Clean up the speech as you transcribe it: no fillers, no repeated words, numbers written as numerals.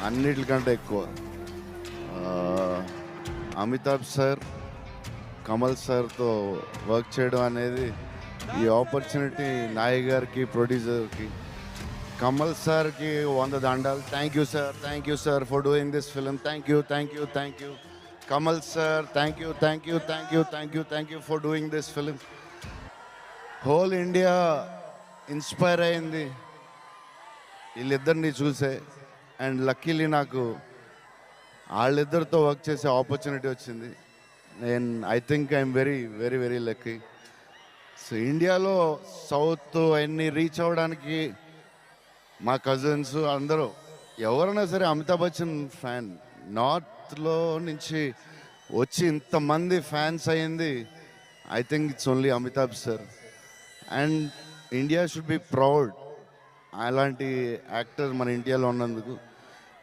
అన్నిటికంటే ఎక్కువ అమితాబ్ సార్, కమల్ సార్తో వర్క్ చేయడం అనేది ఈ ఆపర్చునిటీ నాయ్ గారికి, ప్రొడ్యూసర్కి, కమల్ సార్కి 100 దండాలు. Thank you sir for doing this film. Thank you Kamal sir. Thank you for doing this film. Whole India inspire అయింది వీళ్ళిద్దరిని చూసే. అండ్ లక్కీలీ నాకు వాళ్ళిద్దరితో వర్క్ చేసే ఆపర్చునిటీ వచ్చింది. I think I'm very very very lucky. So ఇండియాలో south అన్ని reach అవ్వడానికి మా కజిన్స్ అందరూ ఎవరైనా సరే అమితాబ్ బచ్చన్ ఫ్యాన్. నార్త్లో నుంచి వచ్చి ఇంతమంది ఫ్యాన్స్ అయ్యింది I think it's only Amitabh sir. And India should be proud అలాంటి యాక్టర్ మన ఇండియాలో ఉన్నందుకు.